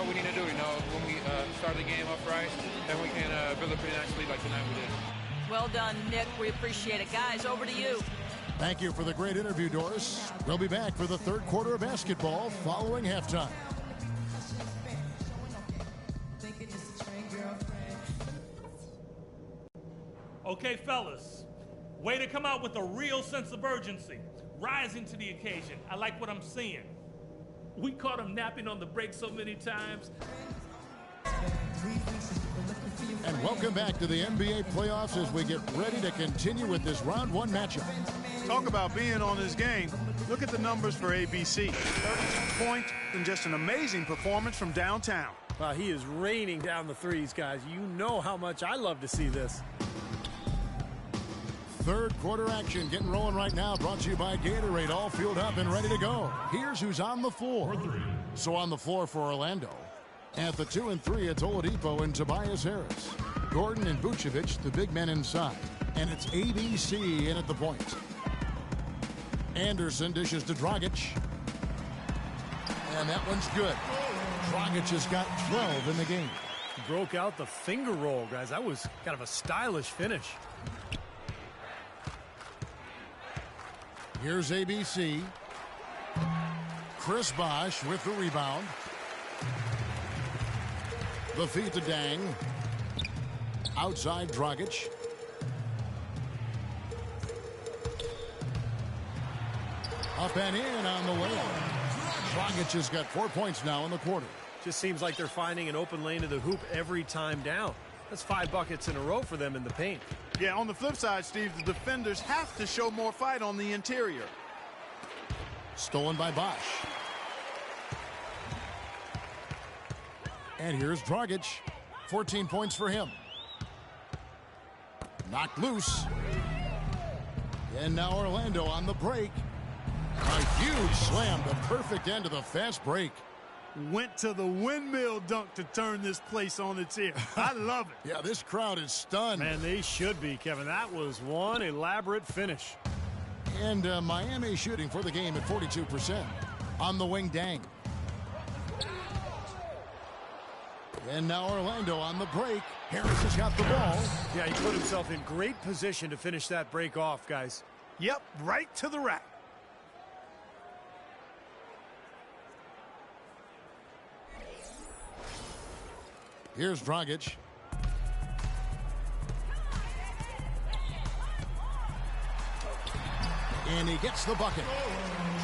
what we need to do, when we start the game off right, and we can build a pretty nice lead like tonight we did. Well done, Nick. We appreciate it. Guys, over to you. Thank you for the great interview, Doris. We'll be back for the third quarter of basketball following halftime. Okay, fellas, way to come out with a real sense of urgency, rising to the occasion. I like what I'm seeing. We caught him napping on the break so many times. And welcome back to the NBA playoffs as we get ready to continue with this round one matchup. Talk about being on his game. Look at the numbers for ABC. 32 points and just an amazing performance from downtown. Wow, he is raining down the threes, guys. You know how much I love to see this. Third quarter action getting rolling right now, brought to you by Gatorade, all fueled up and ready to go. Here's who's on the floor. So on the floor for Orlando. At the 2 and 3, it's Oladipo and Tobias Harris. Gordon and Vucevic, the big men inside. And it's ABC in at the point. Anderson dishes to Dragic. And that one's good. Dragic has got 12 in the game. Broke out the finger roll, guys. That was kind of a stylish finish. Here's ABC. Chris Bosh with the rebound. The feed to Dang. Outside Dragic. Up and in on the way. Dragic has got 4 points now in the quarter. Just seems like they're finding an open lane to the hoop every time down. That's 5 buckets in a row for them in the paint. Yeah, on the flip side, Steve, the defenders have to show more fight on the interior. Stolen by Bosh. And here's Dragic. 14 points for him. Knocked loose. And now Orlando on the break. A huge slam, the perfect end of the fast break. Went to the windmill dunk to turn this place on its ear. I love it. Yeah, this crowd is stunned. Man, they should be, Kevin. That was one elaborate finish. And Miami shooting for the game at 42%. On the wing, Dang. And now Orlando on the break. Harris has got the ball. Yeah, he put himself in great position to finish that break off, guys. Yep, right to the rack. Here's Dragic. And he gets the bucket.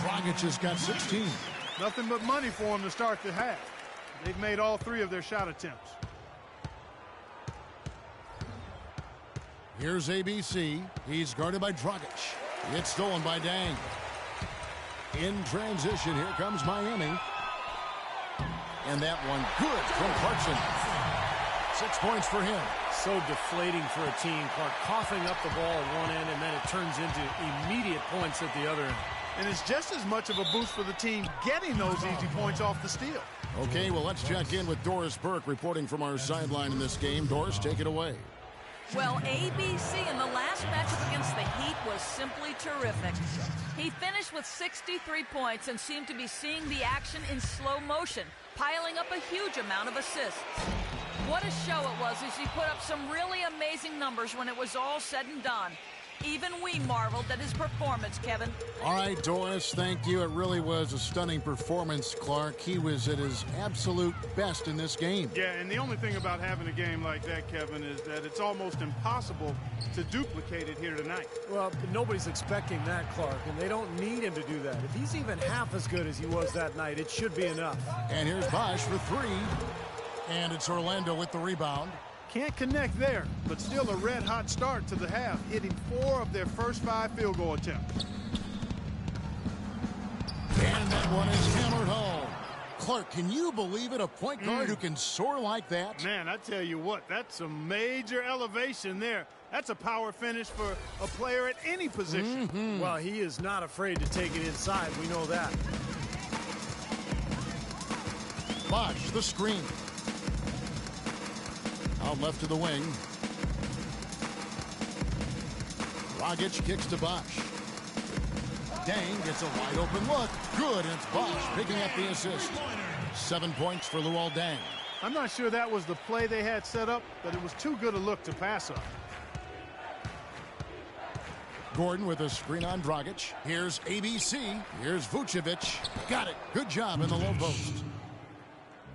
Dragic has got 16. Nothing but money for him to start the half. They've made all 3 of their shot attempts. Here's ABC. He's guarded by Dragic. It's stolen by Dang. In transition, here comes Miami. And that one good from Clarkson. 6 points for him. So deflating for a team. Clark coughing up the ball at one end, and then it turns into immediate points at the other end. And it's just as much of a boost for the team getting those easy points off the steal. Okay, well, let's check in with Doris Burke reporting from our sideline in this game. Doris, take it away. Well, ABC in the last matchup against the Heat was simply terrific. He finished with 63 points and seemed to be seeing the action in slow motion, piling up a huge amount of assists. What a show it was as he put up some really amazing numbers when it was all said and done. Even we marveled at his performance, Kevin. All right, Doris, thank you. It really was a stunning performance, Clark. He was at his absolute best in this game. Yeah, and the only thing about having a game like that, Kevin, is that it's almost impossible to duplicate it here tonight. Well, but nobody's expecting that, Clark, and they don't need him to do that. If he's even half as good as he was that night, it should be enough. And here's Bosh for 3. And it's Orlando with the rebound. Can't connect there, but still a red-hot start to the half, hitting 4 of their first 5 field goal attempts. And that one is hammered home. Clark, can you believe it? A point guard who can soar like that? Man, I tell you what, that's a major elevation there. That's a power finish for a player at any position. Well, he is not afraid to take it inside. We know that. Bosh, the screen. Out left to the wing. Dragic kicks to Bosh. Dang gets a wide open look. Good, and it's Bosh picking up the assist. 7 points for Luol Deng. I'm not sure that was the play they had set up, but it was too good a look to pass up. Gordon with a screen on Dragic. Here's ABC. Here's Vucevic. Got it. Good job in the low post.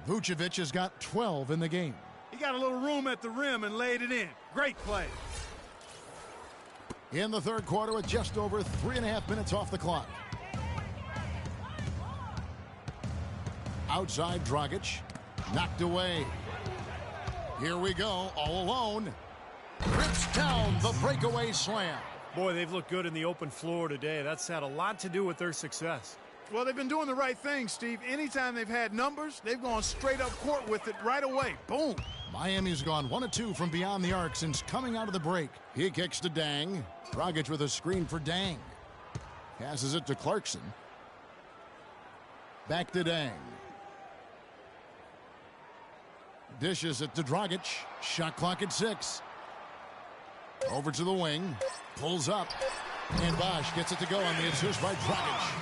Vucevic has got 12 in the game. He got a little room at the rim and laid it in. Great play. In the third quarter with just over 3.5 minutes off the clock. Outside Dragic. Knocked away. Here we go. All alone. Rips down the breakaway slam. Boy, they've looked good in the open floor today. That's had a lot to do with their success. Well, they've been doing the right thing, Steve. Anytime they've had numbers, they've gone straight up court with it right away. Boom. Miami's gone 1 of 2 from beyond the arc since coming out of the break. He kicks to Deng. Dragic with a screen for Deng. Passes it to Clarkson. Back to Deng. Dishes it to Dragic. Shot clock at 6. Over to the wing. Pulls up. And Bosh gets it to go on the assist by Dragic.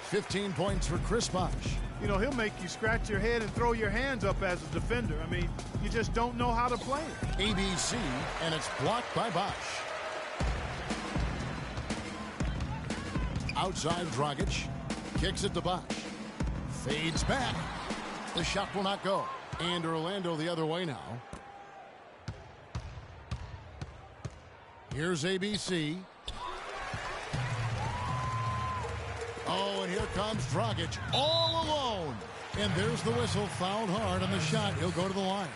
15 points for Chris Bosh. You know, he'll make you scratch your head and throw your hands up as a defender. I mean, you just don't know how to play it. ABC, and it's blocked by Bosh. Outside Dragic. Kicks it to Bosh. Fades back. The shot will not go. And Orlando the other way now. Here's ABC. Oh, and here comes Dragic all alone. And there's the whistle. Fouled hard on the shot. He'll go to the line.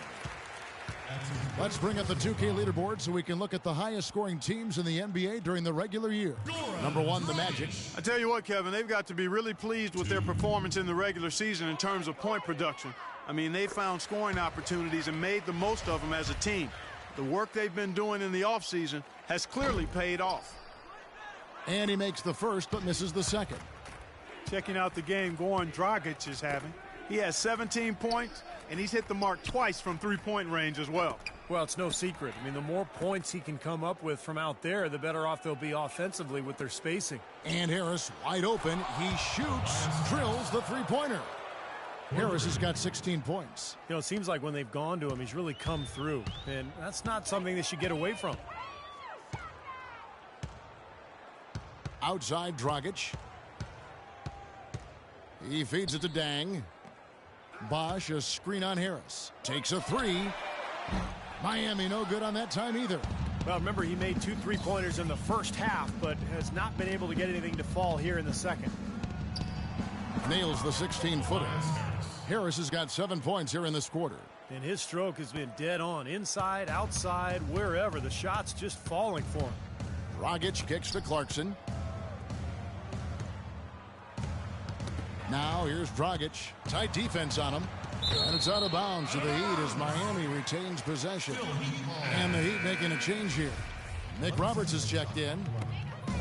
Let's bring up the 2K leaderboard so we can look at the highest scoring teams in the NBA during the regular year. Number 1, the Magic. I tell you what, Kevin, they've got to be really pleased with their performance in the regular season in terms of point production. I mean, they found scoring opportunities and made the most of them as a team. The work they've been doing in the offseason has clearly paid off. And he makes the first but misses the second. Checking out the game Goran Dragic is having. He has 17 points, and he's hit the mark twice from three-point range as well. Well, it's no secret. I mean, the more points he can come up with from out there, the better off they'll be offensively with their spacing. And Harris wide open. He shoots, drills the three-pointer. Harris has got 16 points. You know, it seems like when they've gone to him, he's really come through. And that's not something they should get away from. Outside Dragic. He feeds it to Deng. Bosh, a screen on Harris. Takes a 3. Miami no good on that time either. Well, remember, he made 2 3-pointers in the first half, but has not been able to get anything to fall here in the second. Nails the 16-footer. Harris has got 7 points here in this quarter. And his stroke has been dead on. Inside, outside, wherever. The shot's just falling for him. Dragic kicks to Clarkson. Now here's Dragic. Tight defense on him. And it's out of bounds to the Heat as Miami retains possession. And the Heat making a change here. Nick Roberts has checked in.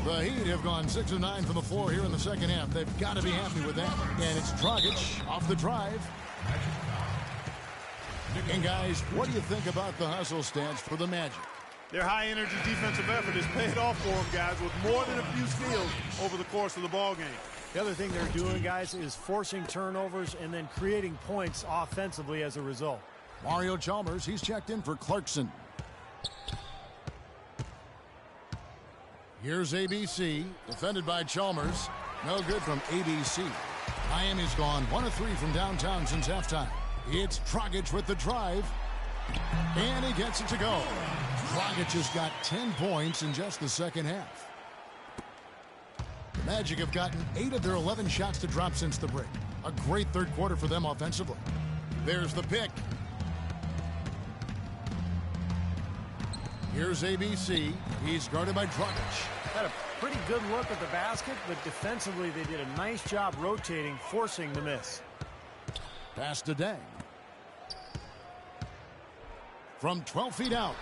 The Heat have gone 6 of 9 from the floor here in the second half. They've got to be happy with that. And it's Dragic off the drive. And guys, what do you think about the hustle stats for the Magic? Their high-energy defensive effort has paid off for them, guys, with more than a few steals over the course of the ball game. The other thing they're doing, guys, is forcing turnovers and then creating points offensively as a result. Mario Chalmers, he's checked in for Clarkson. Here's ABC, defended by Chalmers. No good from ABC. Miami's gone 1 of 3 from downtown since halftime. It's Dragic with the drive. And he gets it to go. Dragic has got 10 points in just the second half. The Magic have gotten 8 of their 11 shots to drop since the break. A great third quarter for them offensively. There's the pick. Here's ABC. He's guarded by Dragic. Had a pretty good look at the basket, but defensively they did a nice job rotating, forcing the miss. Pass to Deng. From 12 feet out.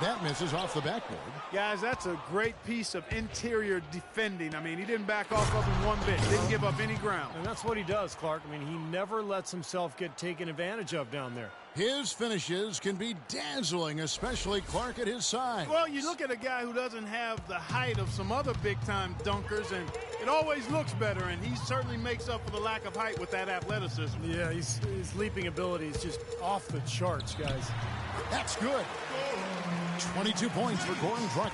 That misses off the backboard. Guys, that's a great piece of interior defending. I mean, he didn't back off of him one bit. Didn't give up any ground. And that's what he does, Clark. I mean, he never lets himself get taken advantage of down there. His finishes can be dazzling, especially Clark at his side. Well, you look at a guy who doesn't have the height of some other big-time dunkers, and it always looks better, and he certainly makes up for the lack of height with that athleticism. Yeah, his leaping ability is just off the charts, guys. That's good. 22 points for Goran Dragic.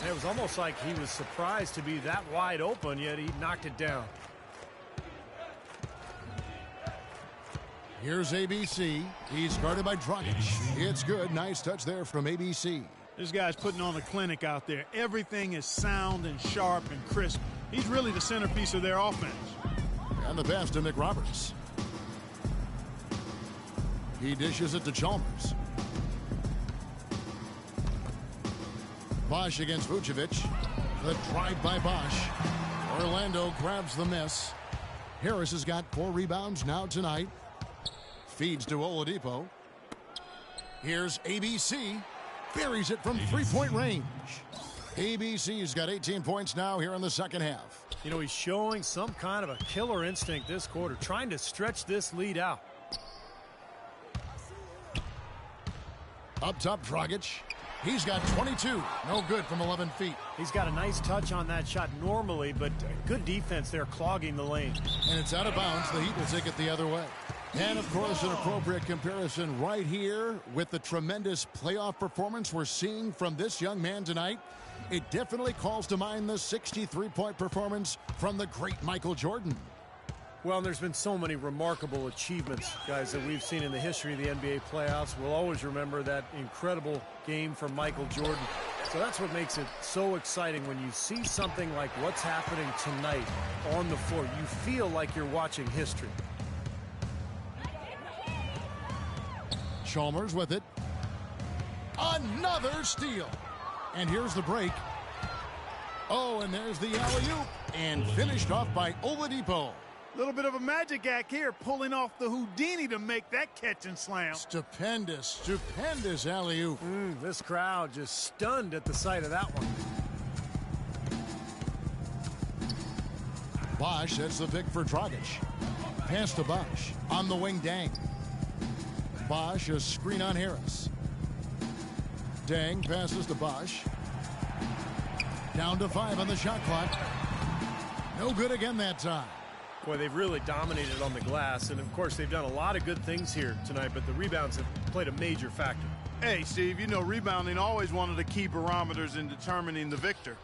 And it was almost like he was surprised to be that wide open, yet he knocked it down. Here's ABC. He's guarded by Dragic. It's good. Nice touch there from ABC. This guy's putting on a clinic out there. Everything is sound and sharp and crisp. He's really the centerpiece of their offense. And the pass to McRoberts. He dishes it to Chalmers. Bosch against Vucevic. The drive by Bosch. Orlando grabs the miss. Harris has got 4 rebounds now tonight. Feeds to Oladipo. Here's ABC. Buries it from three-point range. ABC's got 18 points now here in the second half. You know, he's showing some kind of a killer instinct this quarter, trying to stretch this lead out. Up top, Dragic. He's got 22. No good from 11 feet. He's got a nice touch on that shot normally, but good defense there clogging the lane. And it's out of bounds. The Heat will take it the other way. And, of course, an appropriate comparison right here with the tremendous playoff performance we're seeing from this young man tonight. It definitely calls to mind the 63-point performance from the great Michael Jordan. Well, there's been so many remarkable achievements, guys, that we've seen in the history of the NBA playoffs. We'll always remember that incredible game from Michael Jordan. So that's what makes it so exciting when you see something like what's happening tonight on the floor. You feel like you're watching history. Chalmers with it. Another steal. And here's the break. Oh, and there's the alley-oop. And finished off by Oladipo. A little bit of a magic act here, pulling off the Houdini to make that catch and slam. Stupendous, stupendous alley-oop. This crowd just stunned at the sight of that one. Bosch sets the pick for Dragic. Pass to Bosch. On the wing, Dang. Bosch, a screen on Harris. Dang passes to Bosch. Down to 5 on the shot clock. No good again that time. Boy, they've really dominated on the glass, and of course they've done a lot of good things here tonight, but the rebounds have played a major factor. Hey, Steve, you know rebounding always one of the key barometers in determining the victor.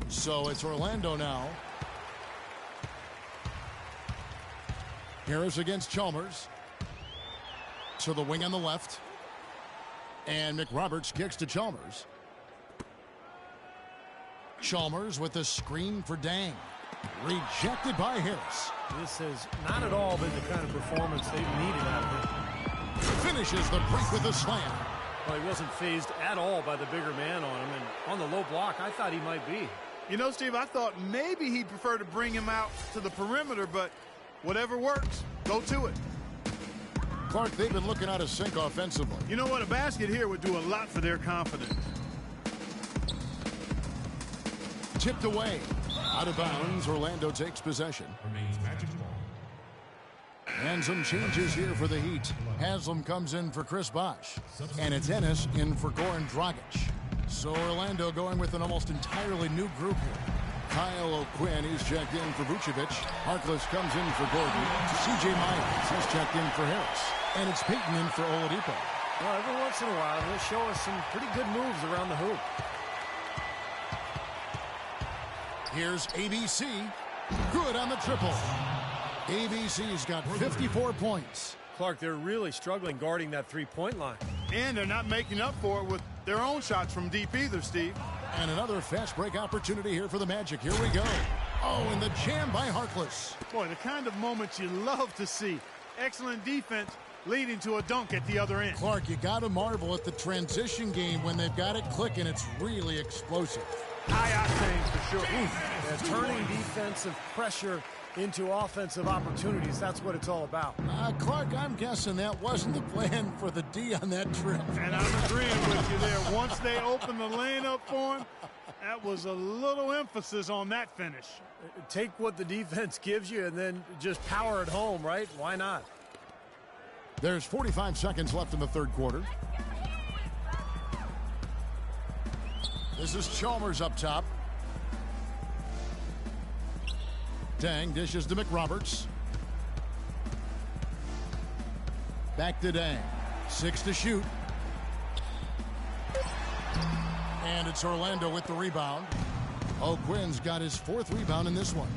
So it's Orlando now. Harris against Chalmers. To the wing on the left. And McRoberts kicks to Chalmers. Chalmers with the screen for Dang. Rejected by Harris. This has not at all been the kind of performance they've needed out of him. Finishes the break with a slam. Well, he wasn't phased at all by the bigger man on him, and on the low block, I thought he might be. You know, Steve, I thought maybe he'd prefer to bring him out to the perimeter, but whatever works, go to it. Clark, they've been looking out of sync offensively. You know what? A basket here would do a lot for their confidence. Tipped away. Out of bounds. Orlando takes possession. And some changes here for the Heat. Haslam comes in for Chris Bosh. And it's Ennis in for Goran Dragic. So Orlando going with an almost entirely new group here. Kyle O'Quinn, he's checked in for Vucevic. Harkless comes in for Gordon. C.J. Myers, he's checked in for Harris. And it's Payton in for Oladipo. Well, every once in a while, he'll show us some pretty good moves around the hoop. Here's ABC. Good on the triple. ABC's got 54 points. Clark, they're really struggling guarding that three-point line. And they're not making up for it with their own shots from deep either, Steve. And another fast break opportunity here for the Magic. Here we go. Oh, and the jam by Harkless. Boy, the kind of moments you love to see. Excellent defense leading to a dunk at the other end. Clark, you got to marvel at the transition game when they've got it clicking. It's really explosive. high octane for sure. Yeah, turning defensive pressure into offensive opportunities. That's what it's all about. Clark, I'm guessing that wasn't the plan for the D on that trip. And I'm agreeing with you there. Once they opened the lane up for him, that was a little emphasis on that finish. Take what the defense gives you and then just power it home, right? Why not? There's 45 seconds left in the third quarter. This is Chalmers up top. Dang dishes to McRoberts. Back to Dang. 6 to shoot. And it's Orlando with the rebound. O'Quinn's got his 4th rebound in this one.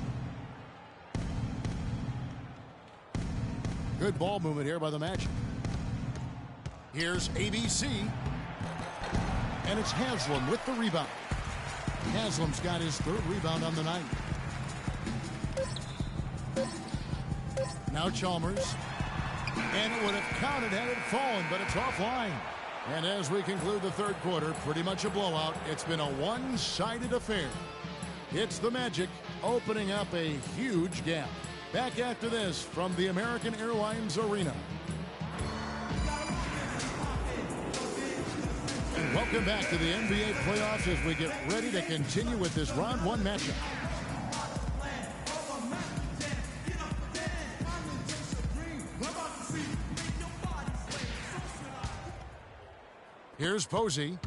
Good ball movement here by the Magic. Here's ABC. And it's Haslam with the rebound. Haslam's got his 3rd rebound on the night. Now Chalmers. And it would have counted had it fallen, but it's offline. And as we conclude the third quarter, pretty much a blowout. It's been a one-sided affair. It's the Magic opening up a huge gap. Back after this from the American Airlines Arena. And welcome back to the NBA playoffs as we get ready to continue with this round 1 matchup. Here's Posey.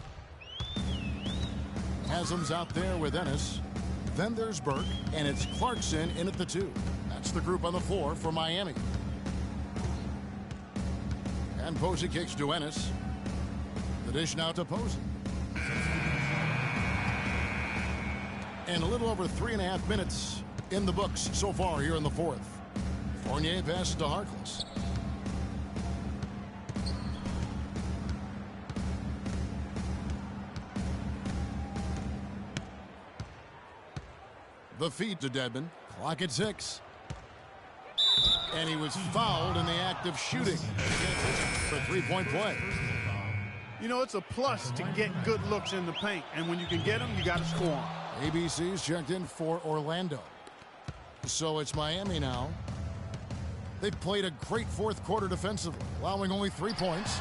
Haslam's out there with Ennis. Then there's Burke, and it's Clarkson in at the 2. That's the group on the floor for Miami. And Posey kicks to Ennis. The dish now to Posey. And a little over 3.5 minutes in the books so far here in the fourth. Fournier passes to Harkless. The feed to Dedmon. Clock at 6. And he was fouled in the act of shooting for 3-point play. You know, it's a plus to get good looks in the paint. And when you can get them, you got to score them. ABC's checked in for Orlando. So it's Miami now. They've played a great fourth quarter defensively, allowing only 3 points.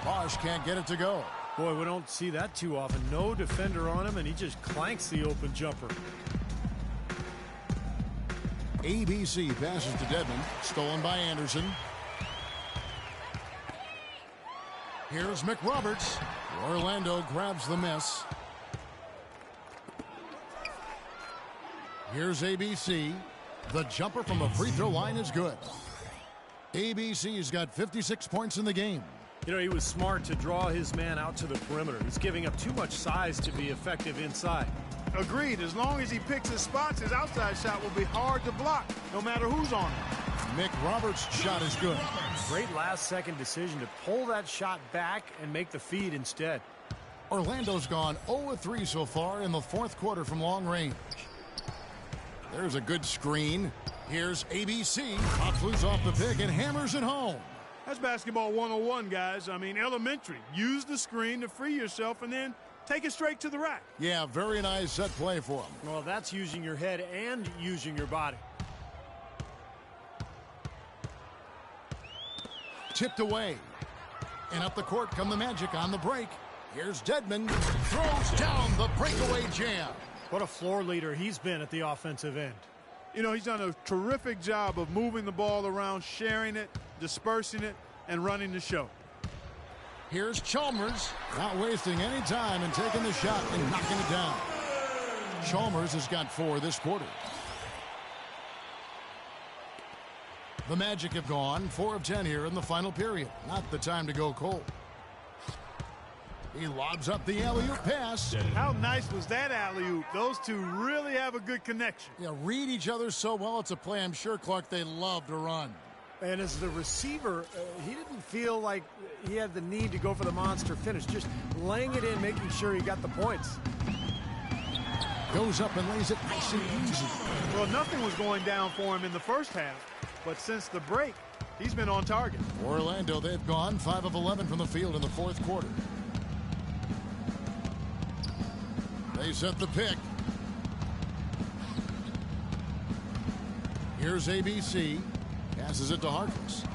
Bosch can't get it to go. Boy, we don't see that too often. No defender on him, and he just clanks the open jumper. ABC passes to Dedmon. Stolen by Anderson. Here's McRoberts. Orlando grabs the miss. Here's ABC. The jumper from the free throw line is good. ABC's got 56 points in the game. You know, he was smart to draw his man out to the perimeter. He's giving up too much size to be effective inside. Agreed. As long as he picks his spots, his outside shot will be hard to block, no matter who's on him. McRoberts' shot is good. Great last-second decision to pull that shot back and make the feed instead. Orlando's gone 0-3 so far in the fourth quarter from long range. There's a good screen. Here's ABC. Pops loose off the pick and hammers it home. That's basketball 101, guys. I mean, elementary. Use the screen to free yourself and then take it straight to the rack. Yeah, very nice set play for him. Well, that's using your head and using your body. Tipped away. And up the court come the Magic on the break. Here's Dedmon. Throws down the breakaway jam. What a floor leader he's been at the offensive end. You know, he's done a terrific job of moving the ball around, sharing it, dispersing it, and running the show. Here's Chalmers, not wasting any time and taking the shot and knocking it down. Chalmers has got 4 this quarter. The Magic have gone 4 of 10 here in the final period. Not the time to go cold. He lobs up the alley-oop pass. How nice was that alley-oop? Those two really have a good connection. Yeah, read each other so well. It's a play I'm sure, Clark, they love to run. And as the receiver, he didn't feel like he had the need to go for the monster finish. Just laying it in, making sure he got the points. Goes up and lays it nice and easy. Well, nothing was going down for him in the first half. But since the break, he's been on target. Orlando, they've gone 5 of 11 from the field in the fourth quarter. They set the pick. Here's ABC. Passes it to Harkless.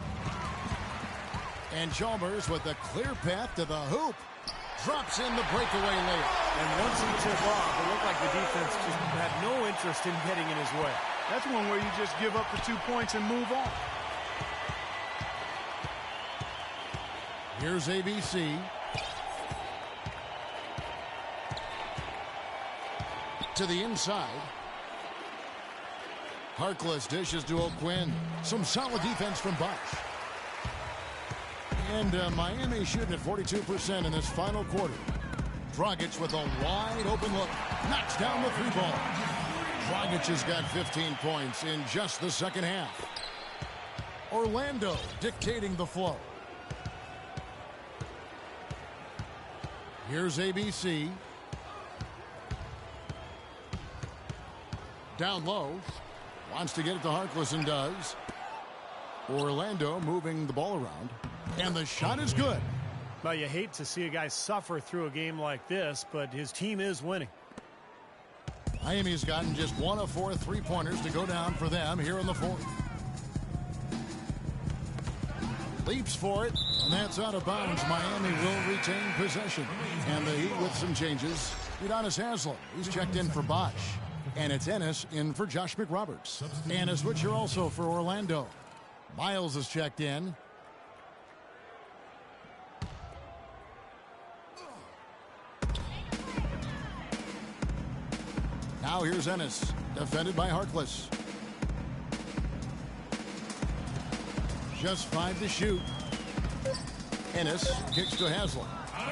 And Chalmers with a clear path to the hoop. Drops in the breakaway layup. And once he took off, it looked like the defense just had no interest in getting in his way. That's one where you just give up the 2 points and move on. Here's ABC. To the inside. Harkless dishes to O'Quinn. Some solid defense from Bosch. And Miami shooting at 42% in this final quarter. Dragic with a wide open look. Knocks down the 3-ball. Dragic has got 15 points in just the second half. Orlando dictating the flow. Here's ABC. Down low. Wants to get it to Harkless and does. Orlando moving the ball around. And the shot is good. Well, you hate to see a guy suffer through a game like this, but his team is winning. Miami's gotten just 1 of 4 3-pointers to go down for them here in the fourth. Leaps for it, and that's out of bounds. Miami will retain possession. And the Heat with some changes. Udonis Haslem, he's checked in for Bosch. And it's Ennis in for Josh McRoberts. And a switcher also for Orlando. Miles is checked in. Now here's Ennis, defended by Harkless. Just 5 to shoot. Ennis kicks to Haslem.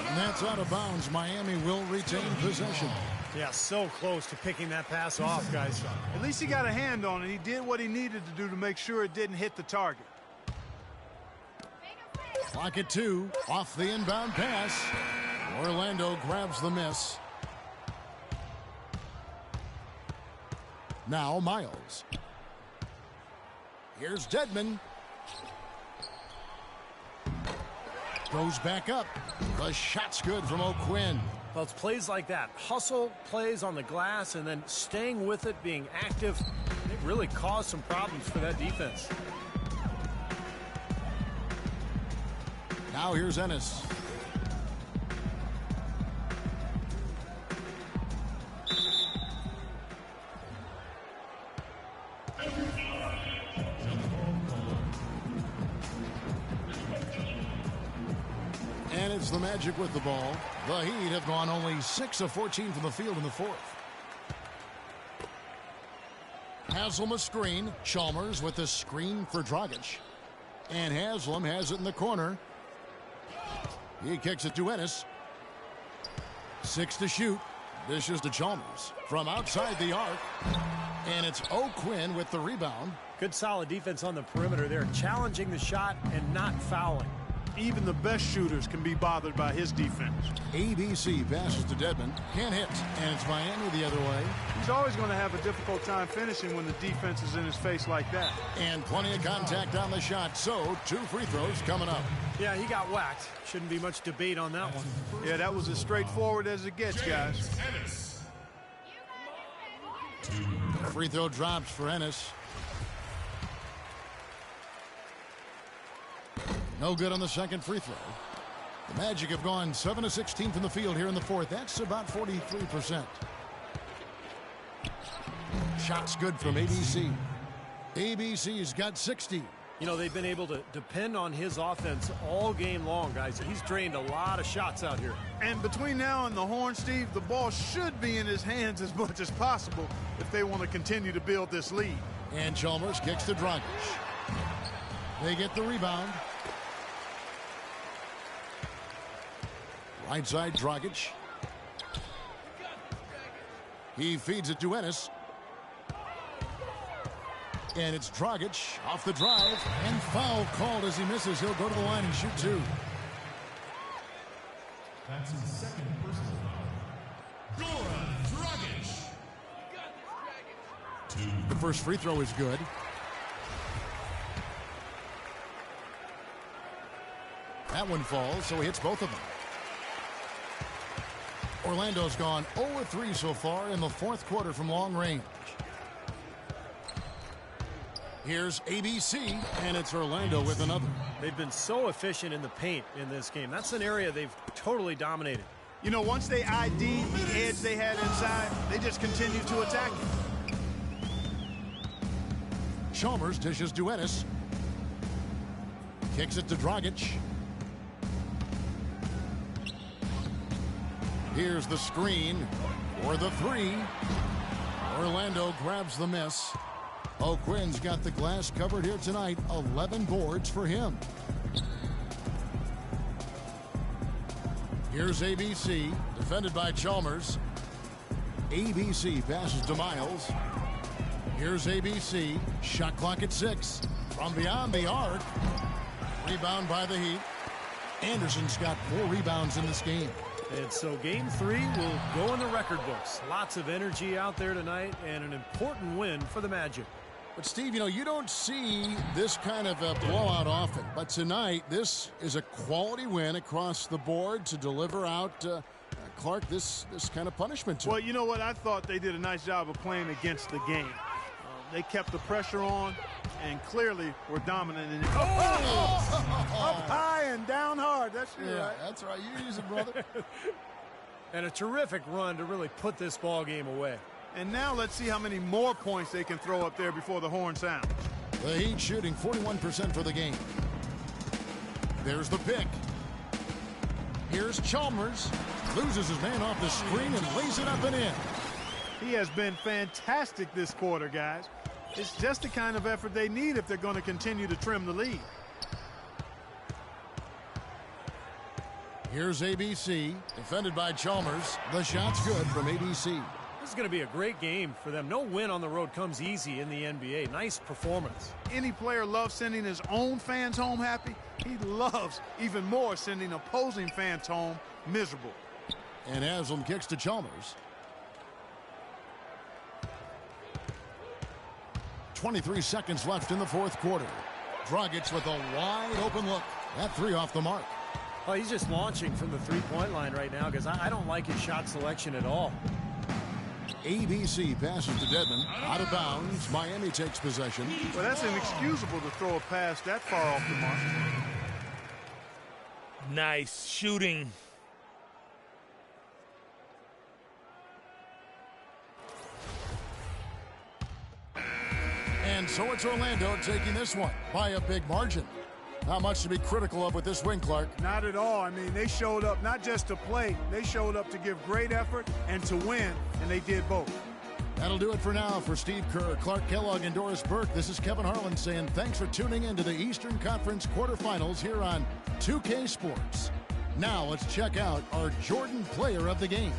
And that's out of bounds. Miami will retain possession. Yeah, so close to picking that pass off, guys. At least he got a hand on it. He did what he needed to do to make sure it didn't hit the target. Clock at 2. Off the inbound pass. Orlando grabs the miss. Now Miles. Here's Dedmon. Goes back up. The shot's good from O'Quinn. Well, it's plays like that. Hustle plays on the glass and then staying with it, being active. It really caused some problems for that defense. Now here's Ennis. And it's the Magic with the ball. The Heat have gone only 6 of 14 from the field in the fourth. Haslem a screen. Chalmers with the screen for Dragic. And Haslem has it in the corner. He kicks it to Ennis. 6 to shoot. Dishes to Chalmers. From outside the arc. And it's O'Quinn with the rebound. Good solid defense on the perimeter there. Challenging the shot and not fouling. Even the best shooters can be bothered by his defense. ABC passes to Dedmon. Can't hit. And it's Miami the other way. He's always going to have a difficult time finishing when the defense is in his face like that. And plenty of contact on the shot. So 2 free throws coming up. Yeah, he got whacked. Shouldn't be much debate on that one. Yeah, that was as straightforward as it gets, guys. Free throw drops for Ennis. No good on the second free throw. The Magic have gone 7 of 16 from the field here in the fourth. That's about 43%. Shots good from ABC. ABC's got 60. You know, they've been able to depend on his offense all game long, guys. He's drained a lot of shots out here. And between now and the horn, Steve, the ball should be in his hands as much as possible if they want to continue to build this lead. And Chalmers kicks to Dragic. They get the rebound. Right side, Dragic. He feeds it to Ennis. And it's Dragic off the drive. And foul called as he misses. He'll go to the line and shoot 2. That's his second personal foul. Goran Dragic. The first free throw is good. That one falls, so he hits both of them. Orlando's gone 0-3 so far in the fourth quarter from long range. Here's ABC, and it's Orlando with another. They've been so efficient in the paint in this game. That's an area they've totally dominated. You know, once they ID'd the edge they had inside, they just continued to attack it. Chalmers dishes to Ennis. Kicks it to Dragic. Here's the screen for the three. Orlando grabs the miss. O'Quinn's got the glass covered here tonight. 11 boards for him. Here's ABC, defended by Chalmers. ABC passes to Miles. Here's ABC, shot clock at 6. From beyond the arc. Rebound by the Heat. Anderson's got 4 rebounds in this game. And so game 3 will go in the record books. Lots of energy out there tonight and an important win for the Magic. But, Steve, you know, you don't see this kind of a blowout often. But tonight, this is a quality win across the board to deliver out, Clark, this kind of punishment to Well, him. you know what? I thought they did a nice job of playing against the game. They kept the pressure on and clearly were dominant in it. Up high and down hard. That's right. That's right. You use it, brother. And a terrific run to really put this ball game away. And now let's see how many more points they can throw up there before the horn sounds. The Heat shooting 41% for the game. There's the pick. Here's Chalmers. Loses his man off the screen and lays it up and in. He has been fantastic this quarter, guys. It's just the kind of effort they need if they're going to continue to trim the lead. Here's ABC, defended by Chalmers. The shot's good from ABC. This is going to be a great game for them. No win on the road comes easy in the NBA. Nice performance. Any player loves sending his own fans home happy. He loves even more sending opposing fans home miserable. And Haslam kicks to Chalmers. 23 seconds left in the fourth quarter. Dragic with a wide open look. That 3 off the mark. Oh, he's just launching from the three-point line right now because I don't like his shot selection at all. ABC passes to Dedmon. Out of bounds. Miami takes possession. Well, that's inexcusable to throw a pass that far off the mark. Nice shooting. And so it's Orlando taking this one by a big margin. Not much to be critical of with this win, Clark. Not at all. I mean, they showed up not just to play. They showed up to give great effort and to win, and they did both. That'll do it for now. For Steve Kerr, Clark Kellogg, and Doris Burke, this is Kevin Harlan saying thanks for tuning in to the Eastern Conference quarterfinals here on 2K Sports. Now let's check out our Jordan player of the game.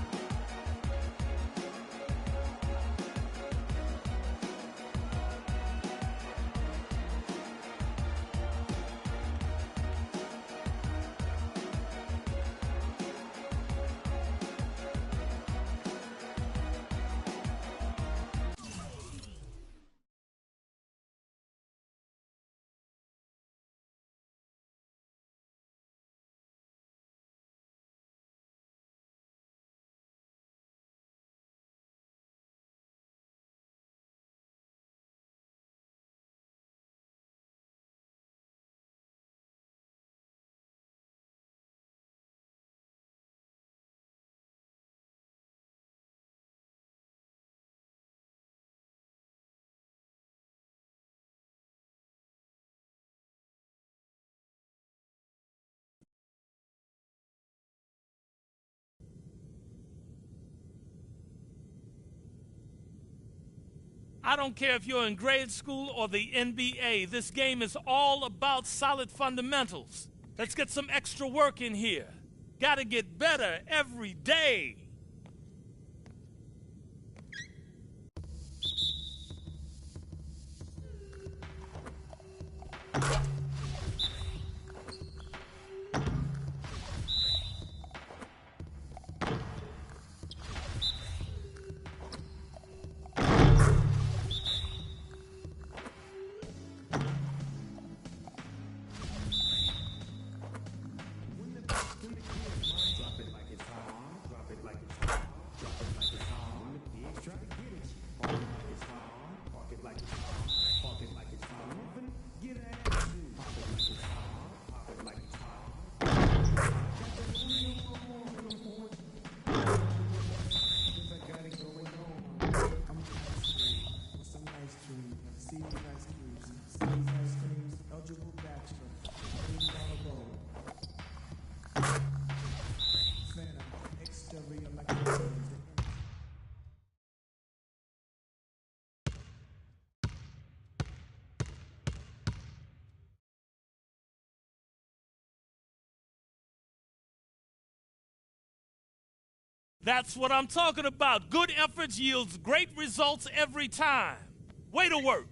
I don't care if you're in grade school or the NBA. This game is all about solid fundamentals. Let's get some extra work in here. Gotta get better every day. That's what I'm talking about. Good efforts yields great results every time. Way to work.